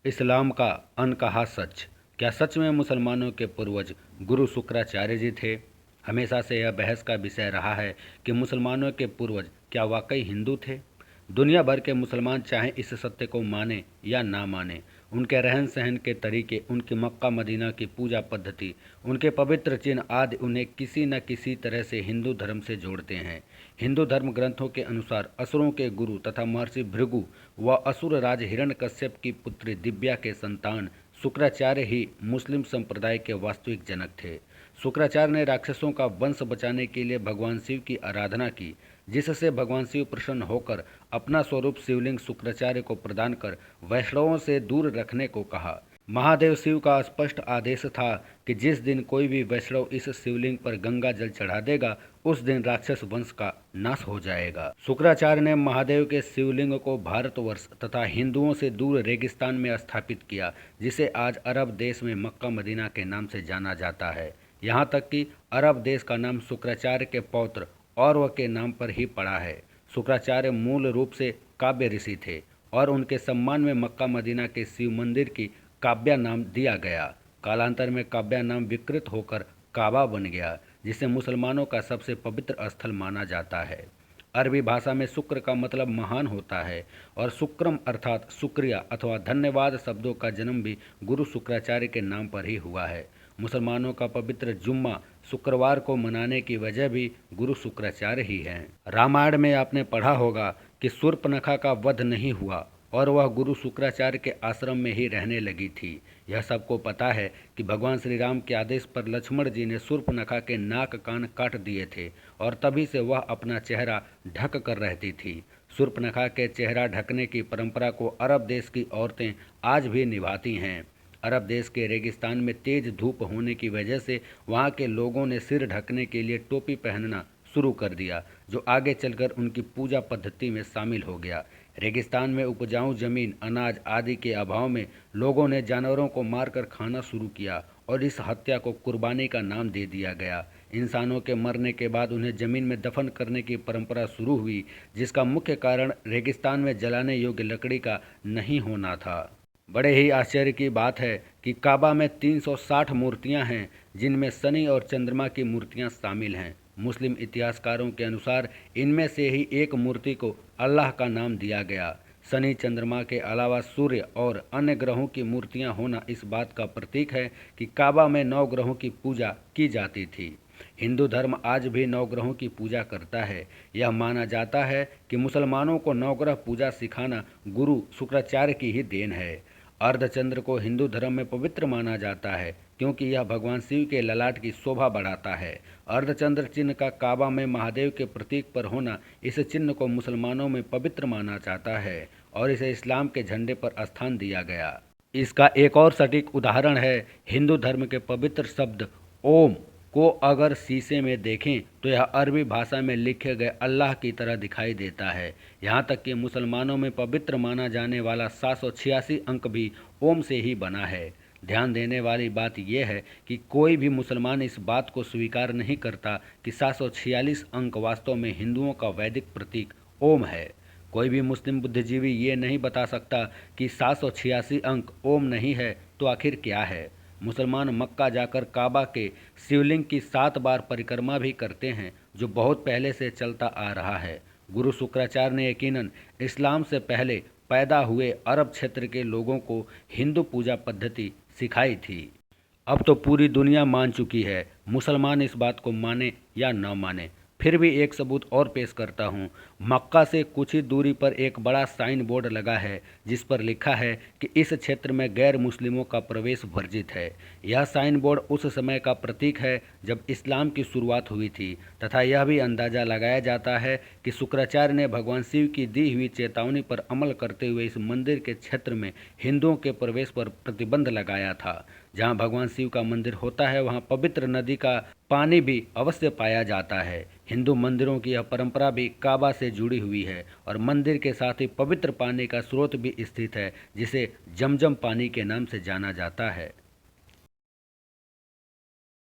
इस्लाम का अनकहा सच। क्या सच में मुसलमानों के पूर्वज गुरु शुक्राचार्य जी थे? हमेशा से यह बहस का विषय रहा है कि मुसलमानों के पूर्वज क्या वाकई हिंदू थे। दुनिया भर के मुसलमान चाहे इस सत्य को माने या ना माने, उनके रहन सहन के तरीके, उनकी मक्का मदीना की पूजा पद्धति, उनके पवित्र चिन्ह आदि उन्हें किसी न किसी तरह से हिंदू धर्म से जोड़ते हैं। हिंदू धर्म ग्रंथों के अनुसार असुरों के गुरु तथा महर्षि भृगु व असुर राज हिरण्यकश्यप की पुत्री दिव्या के संतान शुक्राचार्य ही मुस्लिम संप्रदाय के वास्तविक जनक थे। शुक्राचार्य ने राक्षसों का वंश बचाने के लिए भगवान शिव की आराधना की, जिससे भगवान शिव प्रसन्न होकर अपना स्वरूप शिवलिंग शुक्राचार्य को प्रदान कर वैष्णवों से दूर रखने को कहा। महादेव शिव का स्पष्ट आदेश था कि जिस दिन कोई भी वैष्णव इस शिवलिंग पर गंगा जल चढ़ा देगा, उस दिन राक्षस वंश का नाश हो जाएगा। शुक्राचार्य ने महादेव के शिवलिंग को भारतवर्ष तथा हिंदुओं से दूर रेगिस्तान में स्थापित किया, जिसे आज अरब देश में मक्का मदीना के नाम से जाना जाता है। यहाँ तक कि अरब देश का नाम शुक्राचार्य के पौत्र औरव के नाम पर ही पड़ा है। शुक्राचार्य मूल रूप से काव्य ऋषि थे और उनके सम्मान में मक्का मदीना के शिव मंदिर की काब्या नाम दिया गया। कालांतर में काब्या नाम विकृत होकर काबा बन गया, जिसे मुसलमानों का सबसे पवित्र स्थल माना जाता है। अरबी भाषा में शुक्र का मतलब महान होता है और शुक्रम अर्थात शुक्रिया अथवा धन्यवाद शब्दों का जन्म भी गुरु शुक्राचार्य के नाम पर ही हुआ है। मुसलमानों का पवित्र जुम्मा शुक्रवार को मनाने की वजह भी गुरु शुक्राचार्य ही हैं। रामायण में आपने पढ़ा होगा कि शूर्पणखा का वध नहीं हुआ और वह गुरु शुक्राचार्य के आश्रम में ही रहने लगी थी। यह सबको पता है कि भगवान श्री राम के आदेश पर लक्ष्मण जी ने शूर्पणखा के नाक कान काट दिए थे और तभी से वह अपना चेहरा ढक कर रहती थी। शूर्पणखा के चेहरा ढकने की परंपरा को अरब देश की औरतें आज भी निभाती हैं। अरब देश के रेगिस्तान में तेज धूप होने की वजह से वहाँ के लोगों ने सिर ढकने के लिए टोपी पहनना शुरू कर दिया, जो आगे चलकर उनकी पूजा पद्धति में शामिल हो गया। रेगिस्तान में उपजाऊ जमीन, अनाज आदि के अभाव में लोगों ने जानवरों को मारकर खाना शुरू किया और इस हत्या को कुर्बानी का नाम दे दिया गया। इंसानों के मरने के बाद उन्हें जमीन में दफन करने की परंपरा शुरू हुई, जिसका मुख्य कारण रेगिस्तान में जलाने योग्य लकड़ी का नहीं होना था। बड़े ही आश्चर्य की बात है कि काबा में 360 मूर्तियां हैं, जिनमें शनि और चंद्रमा की मूर्तियां शामिल हैं। मुस्लिम इतिहासकारों के अनुसार इनमें से ही एक मूर्ति को अल्लाह का नाम दिया गया। शनि, चंद्रमा के अलावा सूर्य और अन्य ग्रहों की मूर्तियां होना इस बात का प्रतीक है कि काबा में 9 ग्रहों की पूजा की जाती थी। हिंदू धर्म आज भी 9 ग्रहों की पूजा करता है। यह माना जाता है कि मुसलमानों को 9 ग्रह पूजा सिखाना गुरु शुक्राचार्य की ही देन है। अर्धचंद्र को हिंदू धर्म में पवित्र माना जाता है, क्योंकि यह भगवान शिव के ललाट की शोभा बढ़ाता है। अर्धचंद्र चिन्ह का काबा में महादेव के प्रतीक पर होना इस चिन्ह को मुसलमानों में पवित्र माना जाता है और इसे इस्लाम के झंडे पर स्थान दिया गया। इसका एक और सटीक उदाहरण है हिंदू धर्म के पवित्र शब्द ओम को अगर शीशे में देखें तो यह अरबी भाषा में लिखे गए अल्लाह की तरह दिखाई देता है। यहाँ तक कि मुसलमानों में पवित्र माना जाने वाला 786 अंक भी ओम से ही बना है। ध्यान देने वाली बात यह है कि कोई भी मुसलमान इस बात को स्वीकार नहीं करता कि 746 अंक वास्तव में हिंदुओं का वैदिक प्रतीक ओम है। कोई भी मुस्लिम बुद्धिजीवी ये नहीं बता सकता कि 786 अंक ओम नहीं है तो आखिर क्या है। मुसलमान मक्का जाकर काबा के शिवलिंग की 7 बार परिक्रमा भी करते हैं, जो बहुत पहले से चलता आ रहा है। गुरु शुक्राचार्य ने यकीनन इस्लाम से पहले पैदा हुए अरब क्षेत्र के लोगों को हिंदू पूजा पद्धति सिखाई थी। अब तो पूरी दुनिया मान चुकी है, मुसलमान इस बात को माने या न माने। फिर भी एक सबूत और पेश करता हूँ। मक्का से कुछ ही दूरी पर एक बड़ा साइन बोर्ड लगा है, जिस पर लिखा है कि इस क्षेत्र में गैर मुस्लिमों का प्रवेश वर्जित है। यह साइन बोर्ड उस समय का प्रतीक है जब इस्लाम की शुरुआत हुई थी, तथा यह भी अंदाज़ा लगाया जाता है कि शुक्राचार्य ने भगवान शिव की दी हुई चेतावनी पर अमल करते हुए इस मंदिर के क्षेत्र में हिंदुओं के प्रवेश पर प्रतिबंध लगाया था। जहाँ भगवान शिव का मंदिर होता है, वहाँ पवित्र नदी का पानी भी अवश्य पाया जाता है। हिंदू मंदिरों की यह परंपरा भी काबा से जुड़ी हुई है और मंदिर के साथ ही पवित्र पानी का स्रोत भी स्थित है, जिसे जमजम पानी के नाम से जाना जाता है।